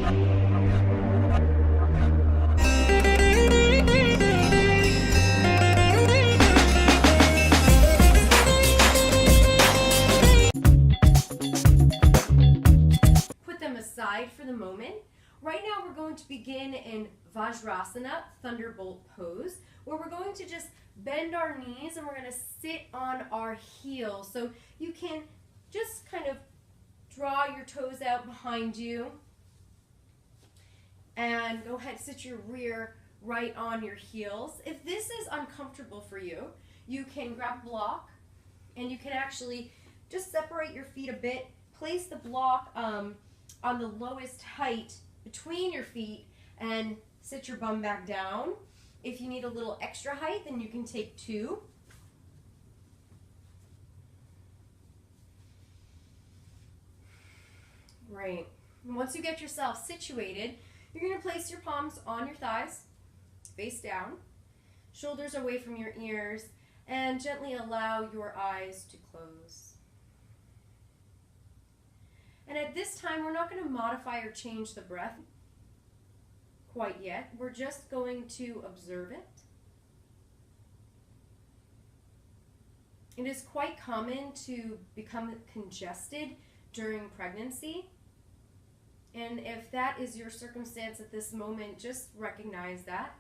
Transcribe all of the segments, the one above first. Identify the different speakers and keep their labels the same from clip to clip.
Speaker 1: Put them aside for the moment. Right now we're going to begin in Vajrasana, Thunderbolt pose, where we're going to just bend our knees and we're going to sit on our heels. So you can just kind of draw your toes out behind you and go ahead, sit your rear right on your heels. If this is uncomfortable for you, you can grab a block and you can actually just separate your feet a bit, place the block on the lowest height between your feet and sit your bum back down. If you need a little extra height, then you can take 2. Right. And once you get yourself situated, you're going to place your palms on your thighs, face down, shoulders away from your ears, and gently allow your eyes to close. And at this time, we're not going to modify or change the breath quite yet. We're just going to observe it. It is quite common to become congested during pregnancy. And if that is your circumstance at this moment, just recognize that.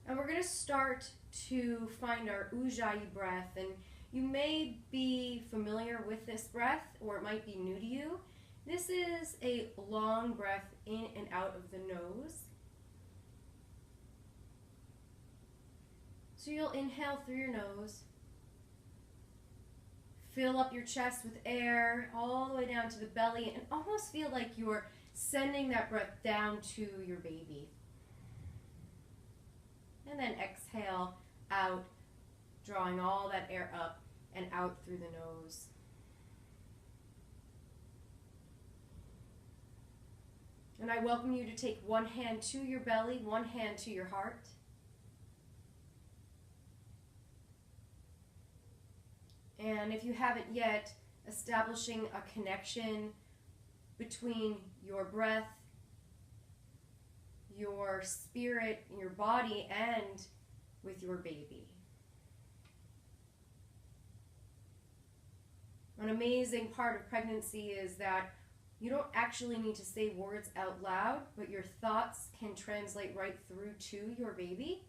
Speaker 1: And we're going to start to find our Ujjayi breath. And you may be familiar with this breath, or it might be new to you. This is a long breath in and out of the nose. So you'll inhale through your nose. Fill up your chest with air all the way down to the belly and almost feel like you're sending that breath down to your baby. And then exhale out, drawing all that air up and out through the nose. And I welcome you to take one hand to your belly, one hand to your heart. And if you haven't yet, establishing a connection between your breath, your spirit, your body, and with your baby. An amazing part of pregnancy is that you don't actually need to say words out loud, but your thoughts can translate right through to your baby.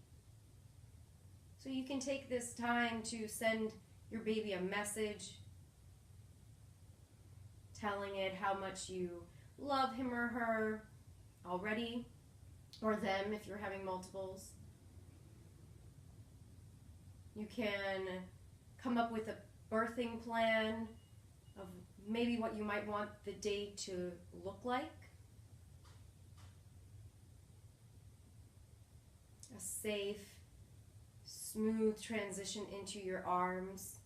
Speaker 1: So you can take this time to send your baby a message, telling it how much you love him or her already, or them if you're having multiples. You can come up with a birthing plan of maybe what you might want the day to look like. A safe, smooth transition into your arms.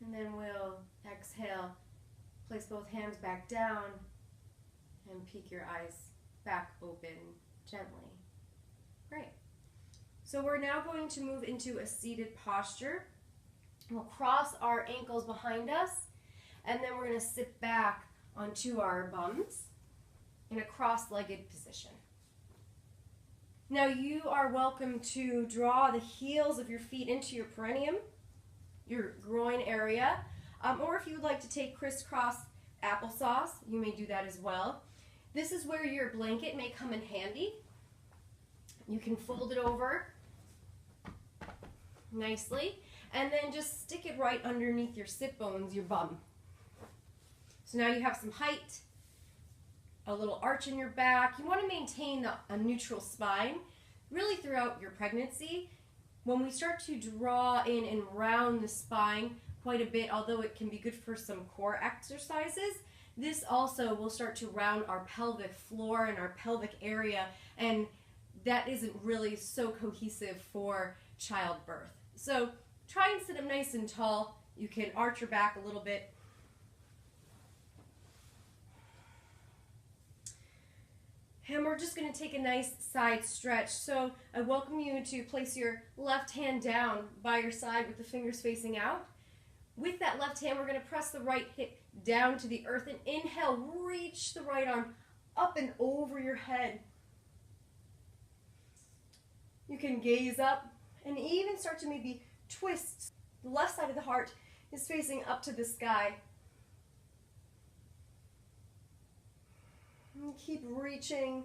Speaker 1: And then we'll exhale, place both hands back down, and peek your eyes back open gently. Great. So we're now going to move into a seated posture. We'll cross our ankles behind us, and then we're going to sit back onto our bums in a cross-legged position. Now you are welcome to draw the heels of your feet into your perineum, your groin area, or if you would like to take crisscross applesauce, you may do that as well. This is where your blanket may come in handy. You can fold it over nicely, and then just stick it right underneath your sit bones, your bum. So now you have some height, a little arch in your back. You want to maintain a neutral spine really throughout your pregnancy. When we start to draw in and round the spine quite a bit, although it can be good for some core exercises, this also will start to round our pelvic floor and our pelvic area, and that isn't really so cohesive for childbirth. So try and sit up nice and tall. You can arch your back a little bit. And we're just going to take a nice side stretch. So I welcome you to place your left hand down by your side with the fingers facing out. With that left hand, we're going to press the right hip down to the earth and inhale, reach the right arm up and over your head. You can gaze up and even start to maybe twist. The left side of the heart is facing up to the sky. And keep reaching.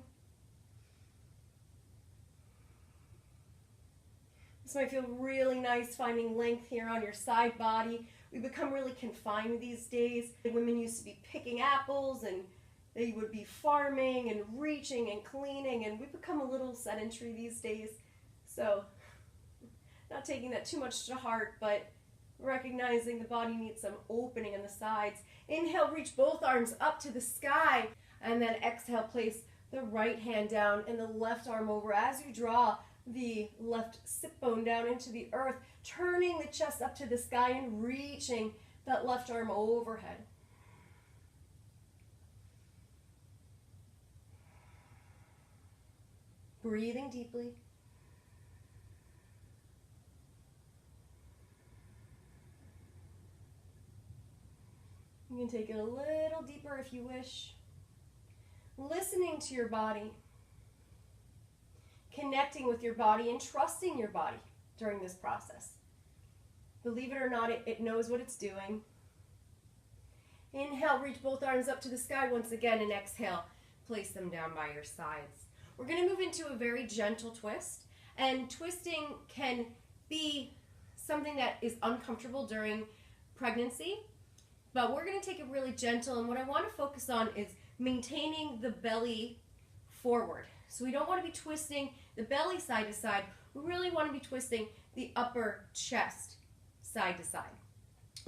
Speaker 1: This might feel really nice, finding length here on your side body. We become really confined these days. Women used to be picking apples and they would be farming and reaching and cleaning, and we've become a little sedentary these days. So not taking that too much to heart, but recognizing the body needs some opening in the sides. Inhale, reach both arms up to the sky, and then exhale, place the right hand down and the left arm over as you draw the left sit bone down into the earth, turning the chest up to the sky and reaching that left arm overhead. Breathing deeply. You can take it a little deeper if you wish. Listening to your body. Connecting with your body and trusting your body during this process. Believe it or not, it knows what it's doing. Inhale, reach both arms up to the sky once again, and exhale, place them down by your sides. We're going to move into a very gentle twist, and twisting can be something that is uncomfortable during pregnancy, but we're going to take it really gentle, and what I want to focus on is maintaining the belly forward. So we don't want to be twisting the belly side to side. We really want to be twisting the upper chest side to side.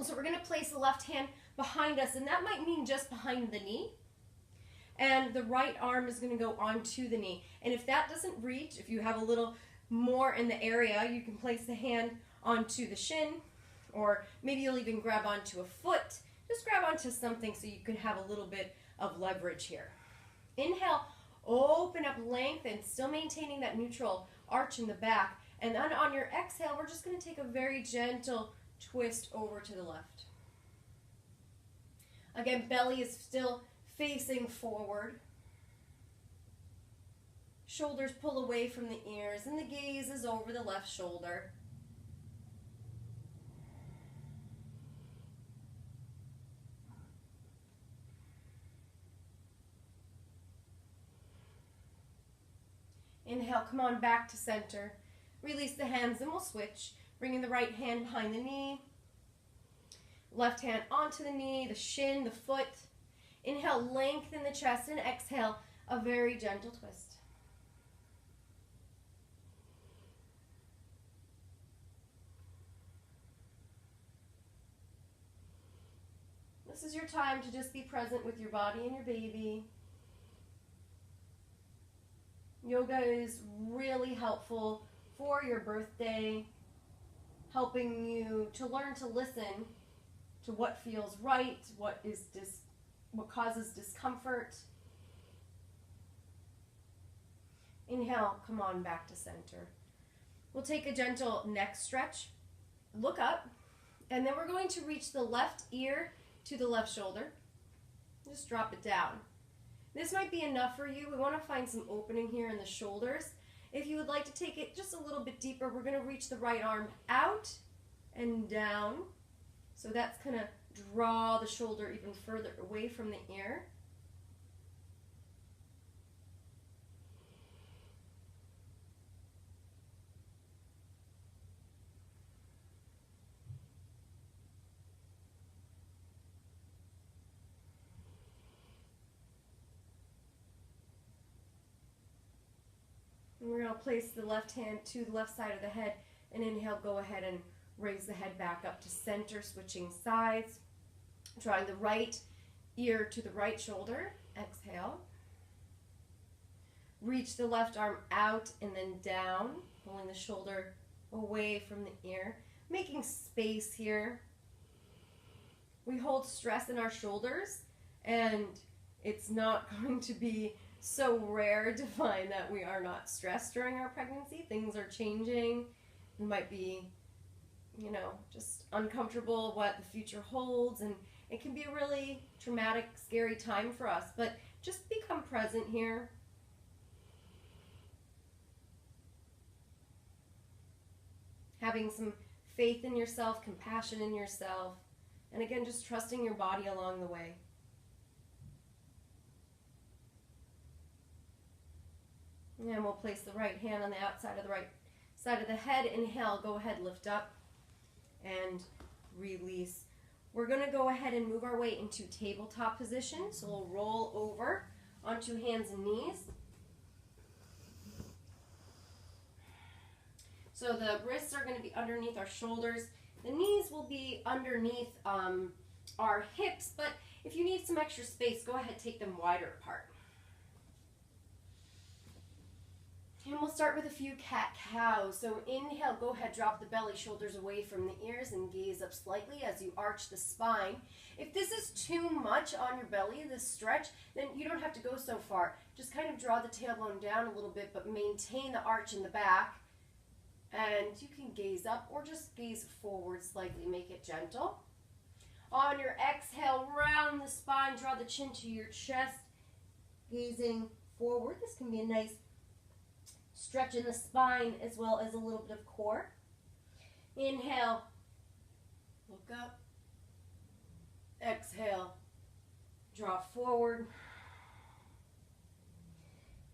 Speaker 1: So we're going to place the left hand behind us, and that might mean just behind the knee. And the right arm is going to go onto the knee. And if that doesn't reach, if you have a little more in the area, you can place the hand onto the shin, or maybe you'll even grab onto a foot. Just grab onto something so you can have a little bit of leverage here. Inhale, open up, lengthen, still maintaining that neutral arch in the back. And then on your exhale, we're just going to take a very gentle twist over to the left. Again, belly is still facing forward. Shoulders pull away from the ears, and the gaze is over the left shoulder. Inhale, come on back to center. Release the hands and we'll switch. Bringing the right hand behind the knee. Left hand onto the knee, the shin, the foot. Inhale, lengthen the chest, and exhale, a very gentle twist. This is your time to just be present with your body and your baby. Yoga is really helpful for your birthday, helping you to learn to listen to what feels right, what causes discomfort. Inhale, come on back to center. We'll take a gentle neck stretch. Look up, and then we're going to reach the left ear to the left shoulder. Just drop it down. This might be enough for you. We want to find some opening here in the shoulders. If you would like to take it just a little bit deeper, we're going to reach the right arm out and down. So that's going to draw the shoulder even further away from the ear. And we're going to place the left hand to the left side of the head, and inhale, go ahead and raise the head back up to center, switching sides. Drawing the right ear to the right shoulder. Exhale. Reach the left arm out and then down, pulling the shoulder away from the ear. Making space here. We hold stress in our shoulders, and It's not going to be so rare to find that we are not stressed during our pregnancy. Things are changing. It might be, just uncomfortable what the future holds, and it can be a really traumatic, scary time for us. But just become present here. Having some faith in yourself, compassion in yourself, and again, just trusting your body along the way. And we'll place the right hand on the outside of the right side of the head. Inhale, go ahead, lift up and release. We're going to go ahead and move our way into tabletop position. So we'll roll over onto hands and knees. So the wrists are going to be underneath our shoulders. The knees will be underneath our hips, but if you need some extra space, go ahead, take them wider apart. And we'll start with a few cat-cows. So inhale, go ahead, drop the belly, shoulders away from the ears, and gaze up slightly as you arch the spine. If this is too much on your belly, this stretch, then you don't have to go so far. Just kind of draw the tailbone down a little bit, but maintain the arch in the back. And you can gaze up or just gaze forward slightly, make it gentle. On your exhale, round the spine, draw the chin to your chest, gazing forward. This can be a nice stretch in the spine as well as a little bit of core. Inhale, look up. Exhale, draw forward.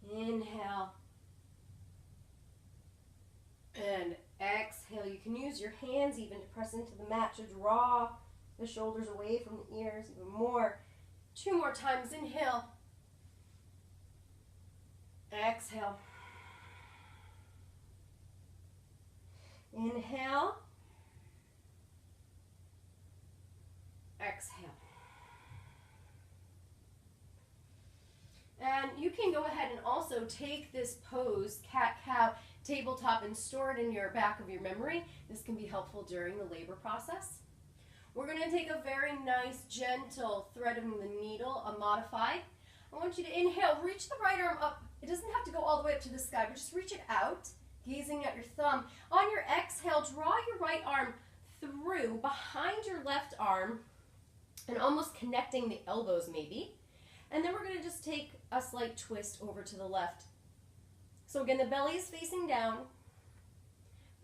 Speaker 1: Inhale. And exhale. You can use your hands even to press into the mat to draw the shoulders away from the ears even more. 2 more times. Inhale. Exhale. Inhale. Exhale. And you can go ahead and also take this pose, cat-cow, tabletop, and store it in your back of your memory. This can be helpful during the labor process. We're going to take a very nice, gentle threading the needle, a modified. I want you to inhale, reach the right arm up. It doesn't have to go all the way up to the sky, but just reach it out, gazing at your thumb. On your exhale, draw your right arm through behind your left arm and almost connecting the elbows maybe. And then we're going to just take a slight twist over to the left. So again, the belly is facing down.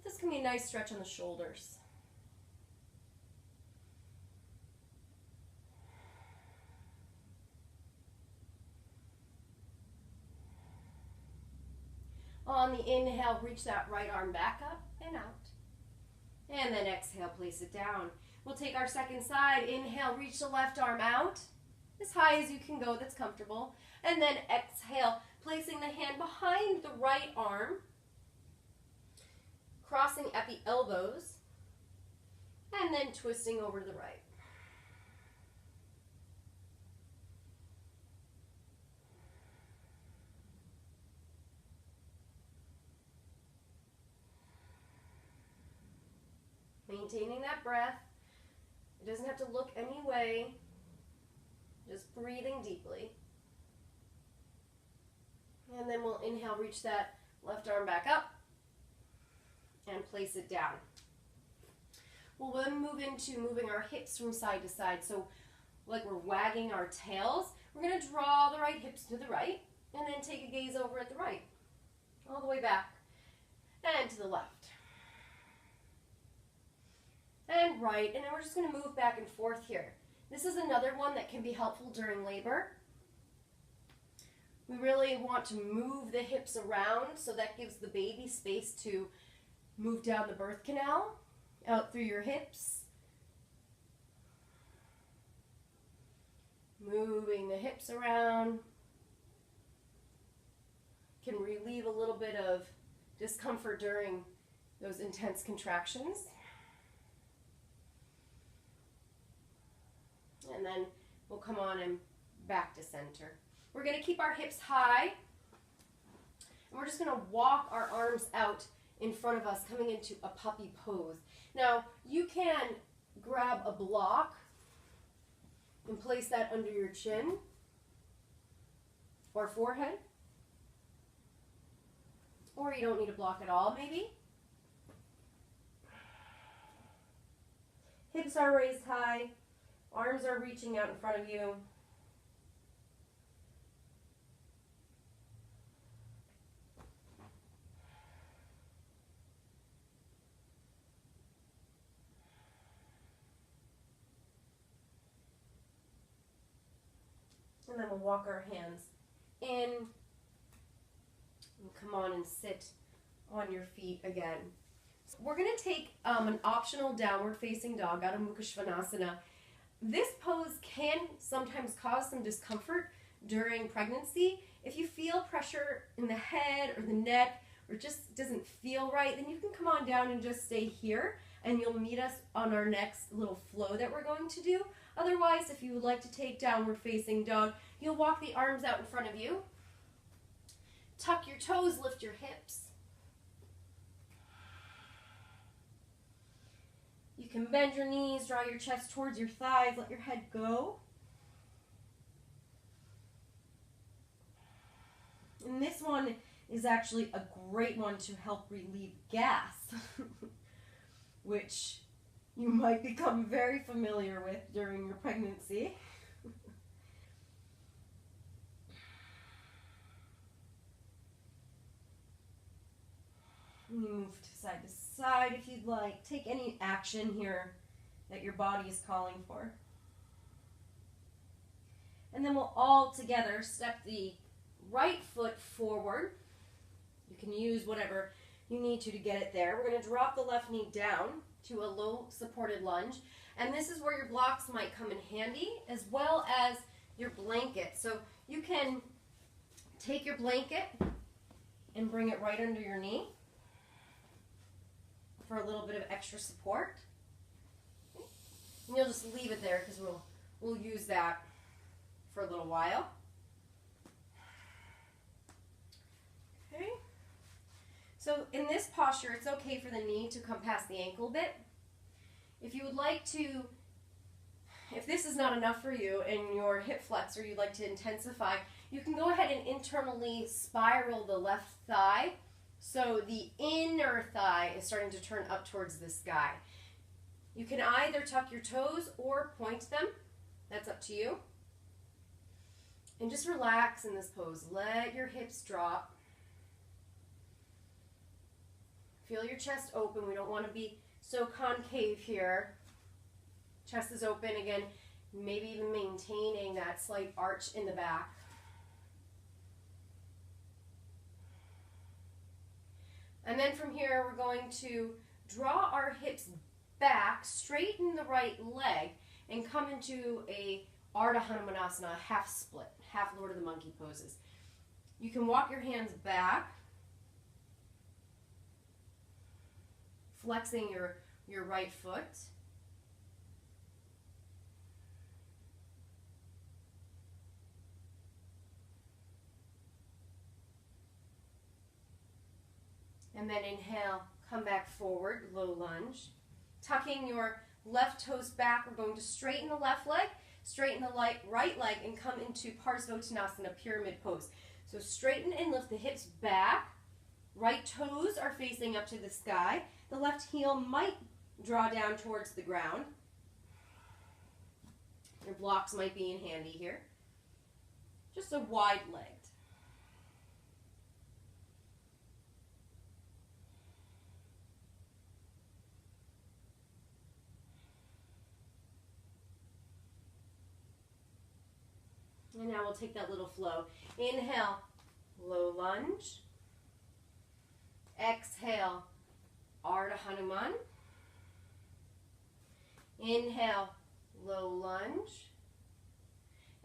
Speaker 1: This can be a nice stretch on the shoulders. On the inhale, reach that right arm back up and out. And then exhale, place it down. We'll take our second side. Inhale, reach the left arm out as high as you can go, that's comfortable. And then exhale, placing the hand behind the right arm, crossing at the elbows, and then twisting over to the right. Maintaining that breath. It doesn't have to look any way. Just breathing deeply. And then we'll inhale, reach that left arm back up and place it down. We'll then move into moving our hips from side to side. So like we're wagging our tails, we're going to draw the right hips to the right and then take a gaze over at the right, all the way back and to the left. And right, and then we're just going to move back and forth here. This is another one that can be helpful during labor. We really want to move the hips around, so that gives the baby space to move down the birth canal, out through your hips. Moving the hips around can relieve a little bit of discomfort during those intense contractions. And then we'll come on and back to center. We're going to keep our hips high. And we're just going to walk our arms out in front of us, coming into a puppy pose. Now, you can grab a block and place that under your chin. or forehead. Or you don't need a block at all, maybe. Hips are raised high, arms are reaching out in front of you. And then we'll walk our hands in and come on and sit on your feet again. So we're going to take an optional downward facing dog, Adho Mukha Svanasana. This pose can sometimes cause some discomfort during pregnancy. If you feel pressure in the head or the neck or just doesn't feel right, then you can come on down and just stay here and you'll meet us on our next little flow that we're going to do. Otherwise, if you would like to take downward facing dog, you'll walk the arms out in front of you. Tuck your toes, lift your hips. You can bend your knees, draw your chest towards your thighs, let your head go. And this one is actually a great one to help relieve gas, which you might become very familiar with during your pregnancy. Move to side if you'd like. Take any action here that your body is calling for. And then we'll all together step the right foot forward. You can use whatever you need to get it there. We're going to drop the left knee down to a low supported lunge. And this is where your blocks might come in handy, as well as your blanket. So you can take your blanket and bring it right under your knee for a little bit of extra support. And you'll just leave it there because we'll use that for a little while. Okay. So in this posture, it's okay for the knee to come past the ankle a bit. If you would like to, if this is not enough for you and your hip flexor you'd like to intensify, you can go ahead and internally spiral the left thigh so the inner thigh is starting to turn up towards the sky. You can either tuck your toes or point them. That's up to you. And just relax in this pose. Let your hips drop. Feel your chest open. We don't want to be so concave here. Chest is open again, maybe even maintaining that slight arch in the back. And then from here, we're going to draw our hips back, straighten the right leg, and come into a Ardha Hanumanasana, half split, half Lord of the Monkey poses. You can walk your hands back, flexing your right foot. And then inhale, come back forward, low lunge. Tucking your left toes back, we're going to straighten the left leg, straighten the right leg, and come into Parsvottanasana, pyramid pose. So straighten and lift the hips back. Right toes are facing up to the sky. The left heel might draw down towards the ground. Your blocks might be in handy here. Just a wide leg. And now we'll take that little flow. Inhale, low lunge. Exhale, Ardha Hanuman. Inhale, low lunge.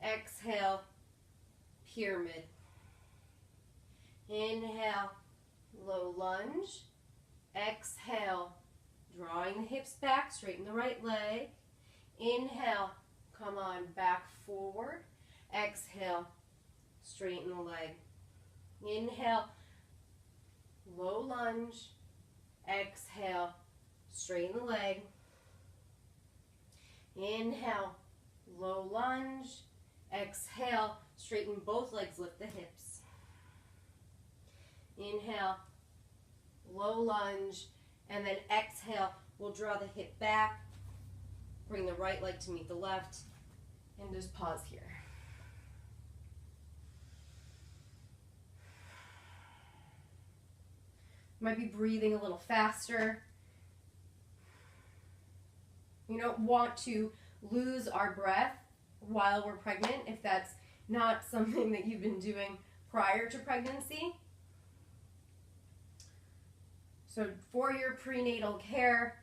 Speaker 1: Exhale, pyramid. Inhale, low lunge. Exhale, drawing the hips back, straighten the right leg. Inhale, come on, back forward. Exhale, straighten the leg. Inhale, low lunge. Exhale, straighten the leg. Inhale, low lunge. Exhale, straighten both legs, lift the hips. Inhale, low lunge, and then exhale, we'll draw the hip back, bring the right leg to meet the left, and just pause here. Might be breathing a little faster. We don't want to lose our breath while we're pregnant if that's not something that you've been doing prior to pregnancy. So for your prenatal care,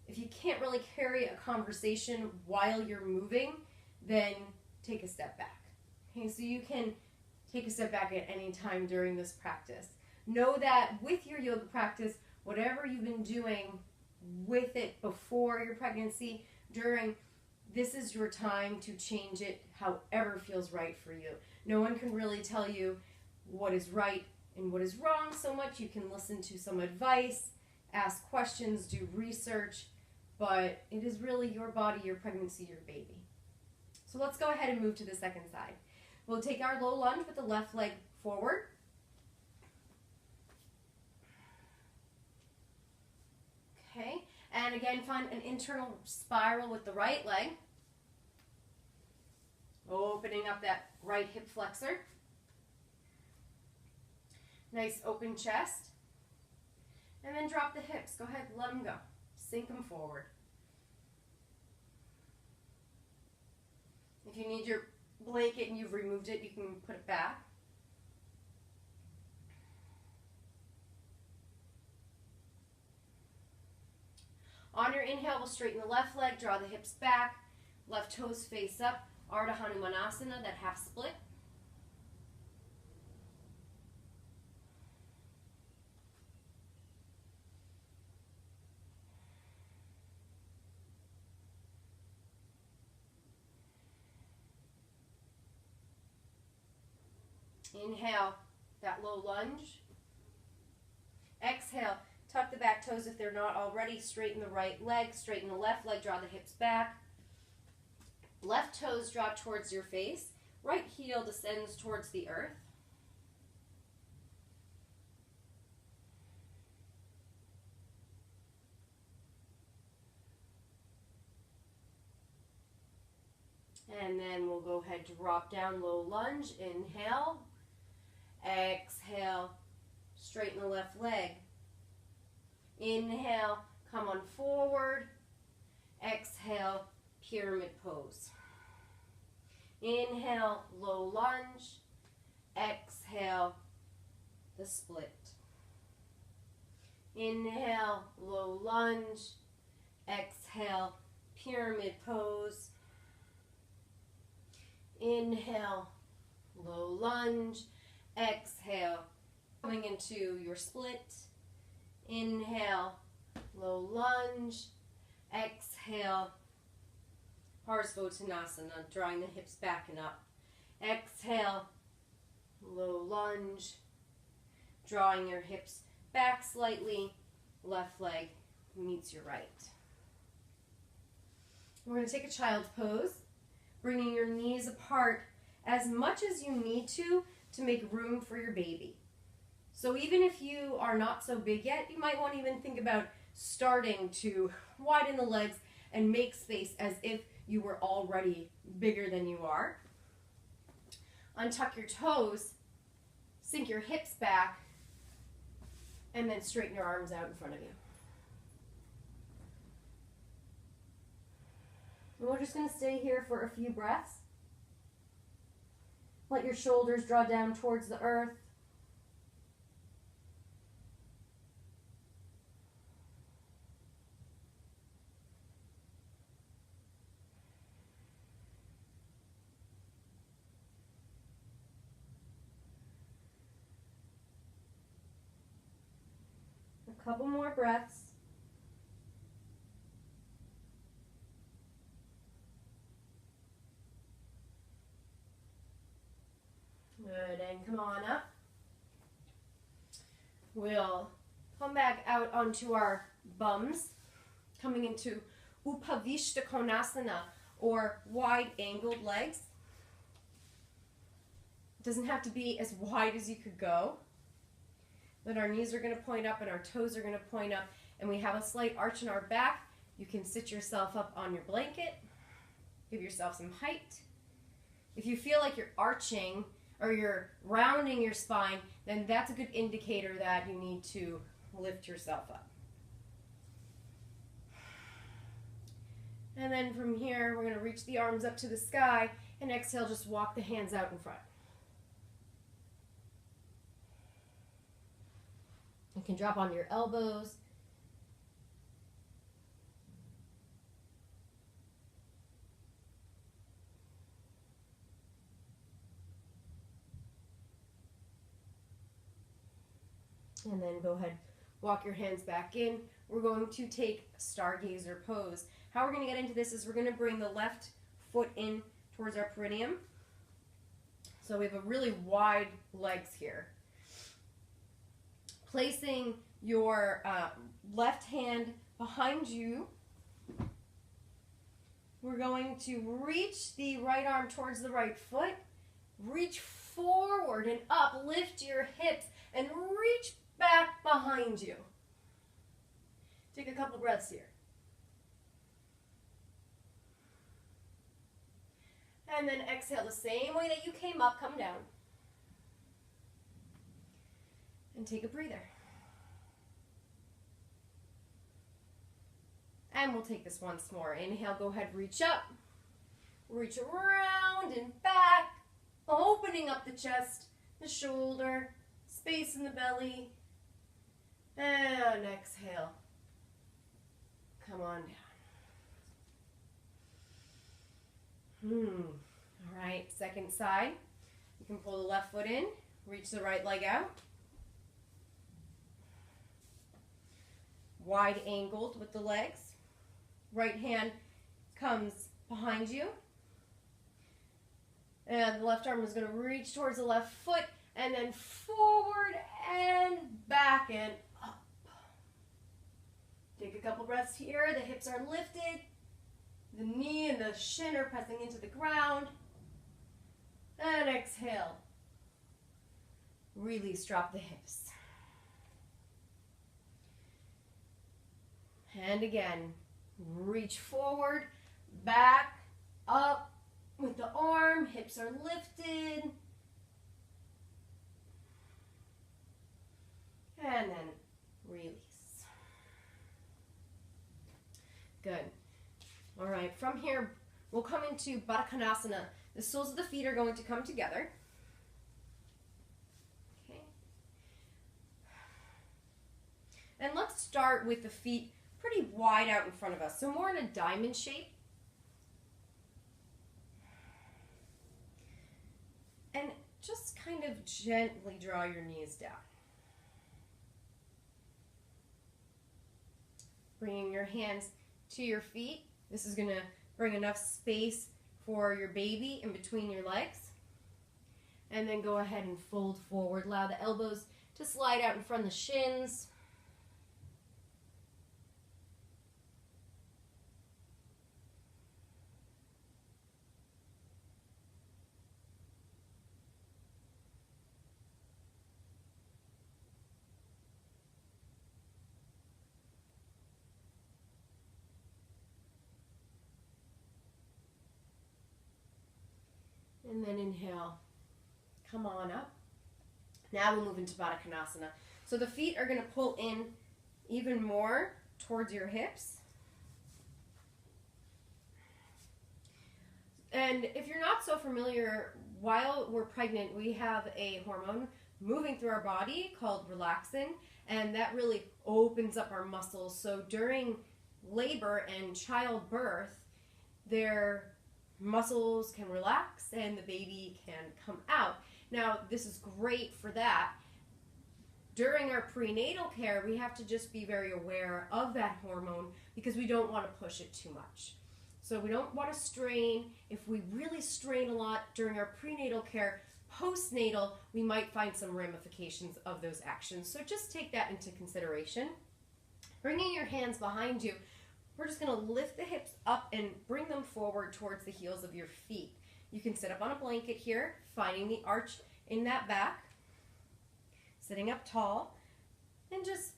Speaker 1: if you can't really carry a conversation while you're moving, then take a step back. Okay, so you can take a step back at any time during this practice. Know that with your yoga practice, whatever you've been doing with it before your pregnancy, during, this is your time to change it however feels right for you. No one can really tell you what is right and what is wrong so much. You can listen to some advice, ask questions, do research, but it is really your body, your pregnancy, your baby. So let's go ahead and move to the second side. We'll take our low lunge with the left leg forward. Okay, and again, find an internal spiral with the right leg. Opening up that right hip flexor. Nice open chest. And then drop the hips. Go ahead, let them go. Sink them forward. If you need your blanket and you've removed it, you can put it back. On your inhale, we'll straighten the left leg, draw the hips back, left toes face up, Ardha Hanumanasana, that half split. Inhale, that low lunge. Exhale, tuck the back toes if they're not already. Straighten the right leg, straighten the left leg, draw the hips back. Left toes drop towards your face. Right heel descends towards the earth. And then we'll go ahead, drop down, low lunge. Inhale. Exhale, straighten the left leg. Inhale, come on forward. Exhale, pyramid pose. Inhale, low lunge. Exhale, the split. Inhale, low lunge. Exhale, pyramid pose. Inhale, low lunge. Exhale, coming into your split. Inhale, low lunge. Exhale, Parsvottanasana, drawing the hips back and up. Exhale, low lunge, drawing your hips back slightly. Left leg meets your right. We're going to take a child's pose, bringing your knees apart as much as you need to make room for your baby. So even if you are not so big yet, you might want to even think about starting to widen the legs and make space as if you were already bigger than you are. Untuck your toes, sink your hips back, and then straighten your arms out in front of you. And we're just going to stay here for a few breaths. Let your shoulders draw down towards the earth. A couple more breaths. Good, and come on up. We'll come back out onto our bums, coming into Upavishta Konasana, or wide angled legs. It doesn't have to be as wide as you could go. But our knees are going to point up and our toes are going to point up, and we have a slight arch in our back. You can sit yourself up on your blanket. Give yourself some height. If you feel like you're arching or you're rounding your spine, then that's a good indicator that you need to lift yourself up. And then from here, we're going to reach the arms up to the sky, and exhale, just walk the hands out in front. You can drop on your elbows. And then go ahead, walk your hands back in. We're going to take Stargazer pose. How we're going to get into this is we're going to bring the left foot in towards our perineum. So we have a really wide legs here. Placing your left hand behind you, we're going to reach the right arm towards the right foot, reach forward and up, lift your hips, and reach back behind you. Take a couple breaths here. And then exhale the same way that you came up, come down. And take a breather. And we'll take this once more. Inhale, go ahead, reach up. Reach around and back, opening up the chest, the shoulder, space in the belly. And exhale. Come on down. All right, second side. You can pull the left foot in, reach the right leg out. Wide angled with the legs. Right hand comes behind you. And the left arm is going to reach towards the left foot and then forward and back and up. Take a couple breaths here. The hips are lifted. The knee and the shin are pressing into the ground. And exhale. Release, drop the hips. And again, reach forward, back, up with the arm, hips are lifted. And then release. Good. All right, from here, we'll come into Baddha Konasana. The soles of the feet are going to come together. Okay. And let's start with the feet pretty wide out in front of us, so more in a diamond shape. And just kind of gently draw your knees down. Bringing your hands to your feet. This is going to bring enough space for your baby in between your legs. And then go ahead and fold forward. Allow the elbows to slide out in front of the shins. And then inhale, come on up. Now we'll move into Baddha Konasana. So the feet are going to pull in even more towards your hips. And if you're not so familiar, while we're pregnant, we have a hormone moving through our body called relaxin, and that really opens up our muscles. So during labor and childbirth, their muscles can relax and the baby can come out. Now, this is great for that. During our prenatal care, we have to just be very aware of that hormone because we don't want to push it too much. So we don't want to strain. If we really strain a lot during our prenatal care, postnatal, we might find some ramifications of those actions. So just take that into consideration. Bringing your hands behind you, we're just going to lift the hips up and bring them forward towards the heels of your feet. You can sit up on a blanket here, finding the arch in that back, sitting up tall, and just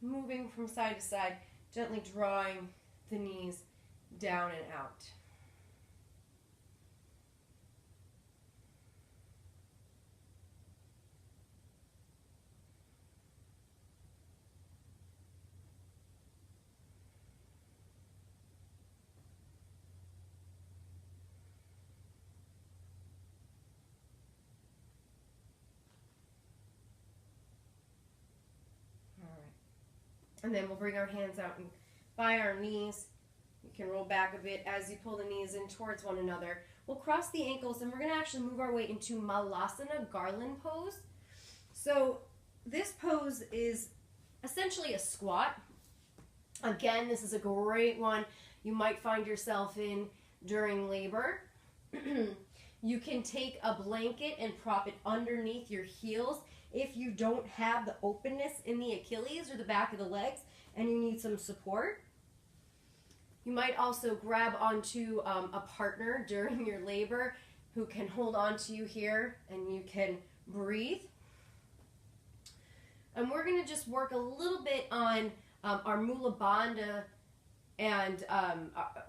Speaker 1: moving from side to side, gently drawing the knees down and out. And then we'll bring our hands out and by our knees. You can roll back a bit as you pull the knees in towards one another. We'll cross the ankles and we're going to actually move our way into Malasana garland pose. So this pose is essentially a squat. Again, this is a great one you might find yourself in during labor. You can take a blanket and prop it underneath your heels if you don't have the openness in the Achilles or the back of the legs and you need some support. You might also grab onto a partner during your labor who can hold on to you here and you can breathe. And we're going to just work a little bit on our Mula Bandha and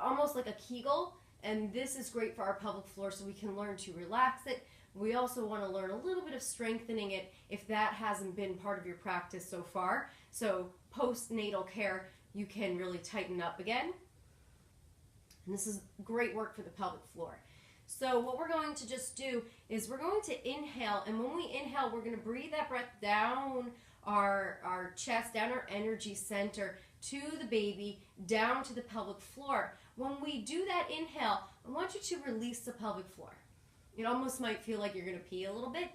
Speaker 1: almost like a Kegel. And this is great for our pelvic floor so we can learn to relax it. We also want to learn a little bit of strengthening it if that hasn't been part of your practice so far. So postnatal care, you can really tighten up again. And this is great work for the pelvic floor. So what we're going to just do is we're going to inhale, and when we inhale, we're going to breathe that breath down our chest, down our energy center to the baby, down to the pelvic floor. When we do that inhale, I want you to release the pelvic floor. It almost might feel like you're going to pee a little bit.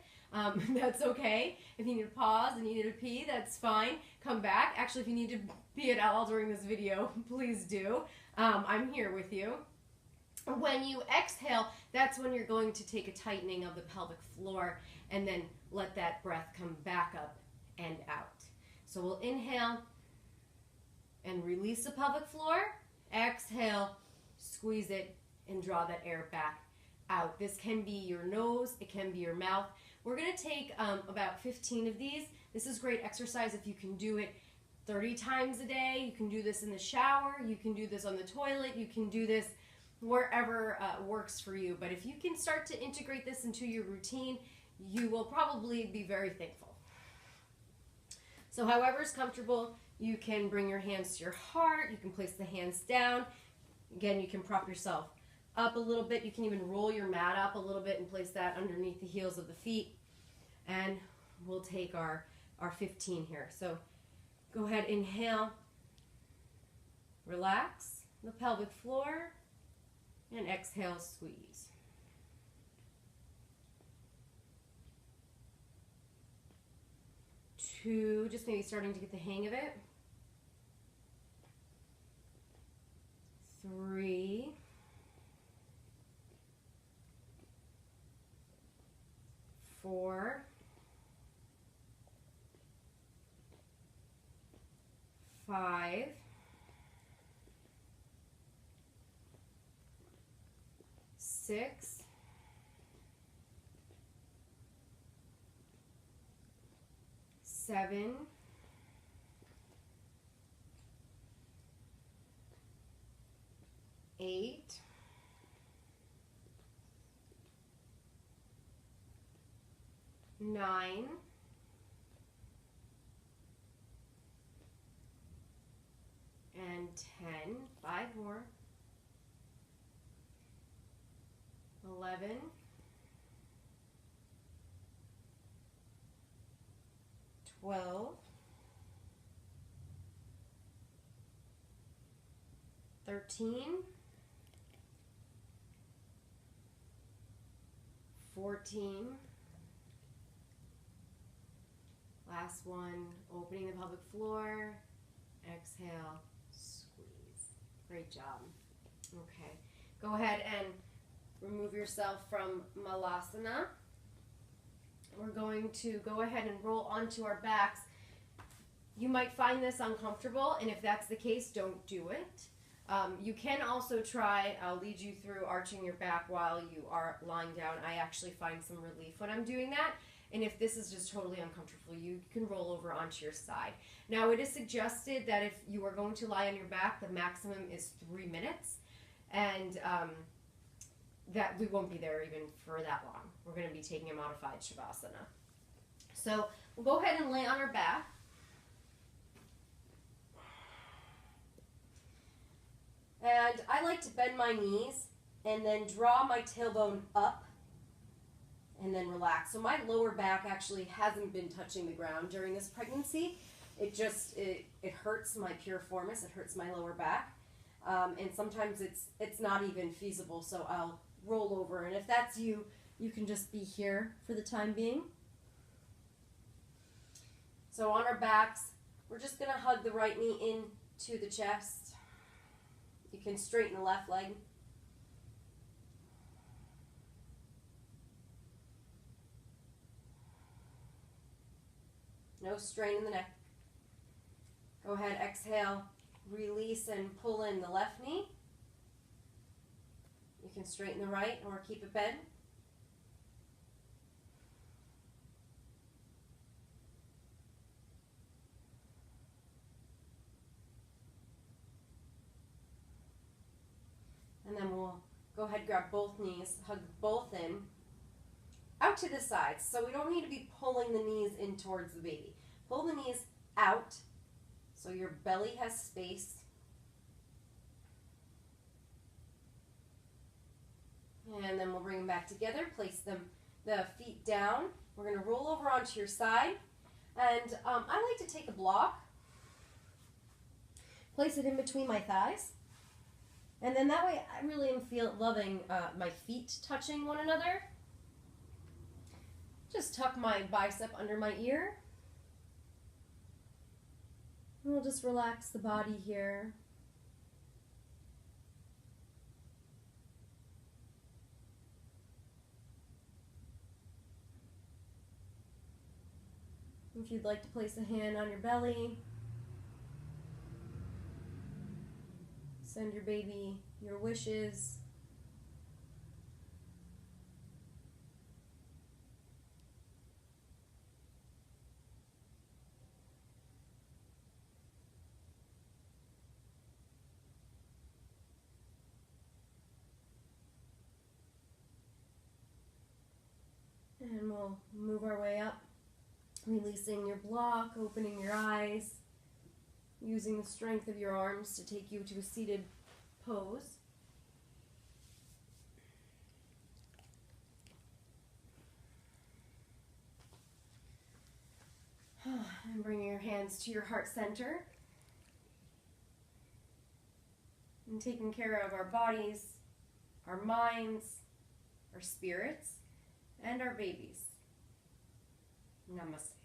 Speaker 1: That's okay. If you need to pause and you need to pee, that's fine. Come back. Actually, if you need to pee it out during this video, please do. I'm here with you. When you exhale, that's when you're going to take a tightening of the pelvic floor and then let that breath come back up and out. So we'll inhale and release the pelvic floor. Exhale, squeeze it, and draw that air back out. This can be your nose, it can be your mouth. We're going to take about 15 of these. This is great exercise if you can do it 30 times a day. You can do this in the shower, you can do this on the toilet, you can do this wherever works for you. But if you can start to integrate this into your routine, you will probably be very thankful. So however is comfortable, you can bring your hands to your heart, you can place the hands down. Again, you can prop yourself up a little bit. You can even roll your mat up a little bit and place that underneath the heels of the feet. And we'll take our 15 here. So go ahead, inhale, relax the pelvic floor, and exhale, squeeze. Two, just maybe starting to get the hang of it. 3, 4, 5, 6, 7, 8, 9, and 10. 5 more. 11, 12, 13, 14. Last one, opening the pelvic floor. Exhale, squeeze. Great job. Okay, go ahead and remove yourself from Malasana. We're going to go ahead and roll onto our backs. You might find this uncomfortable, and if that's the case, don't do it. You can also try, I'll lead you through arching your back while you are lying down. I actually find some relief when I'm doing that. And if this is just totally uncomfortable, you can roll over onto your side. Now, it is suggested that if you are going to lie on your back, the maximum is 3 minutes. And that we won't be there even for that long. We're going to be taking a modified Shavasana. So we'll go ahead and lay on our back. And I like to bend my knees and then draw my tailbone up and then relax. So my lower back actually hasn't been touching the ground during this pregnancy. It hurts my piriformis, it hurts my lower back. And sometimes it's not even feasible, so I'll roll over. And if that's you, you can just be here for the time being. So on our backs, we're just going to hug the right knee into the chest. You can straighten the left leg. No strain in the neck. Go ahead, exhale, release and pull in the left knee. You can straighten the right or keep it bent. And then we'll go ahead, grab both knees, hug both in, out to the sides. So we don't need to be pulling the knees in towards the baby. Pull the knees out so your belly has space. And then we'll bring them back together, place the feet down. We're going to roll over onto your side. And I like to take a block, place it in between my thighs. And then that way I really am loving my feet touching one another. Just tuck my bicep under my ear. And we'll just relax the body here. If you'd like to place a hand on your belly, send your baby your wishes. And we'll move our way up, releasing your block, opening your eyes, using the strength of your arms to take you to a seated pose. And bring your hands to your heart center. And taking care of our bodies, our minds, our spirits, and our babies. Namaste.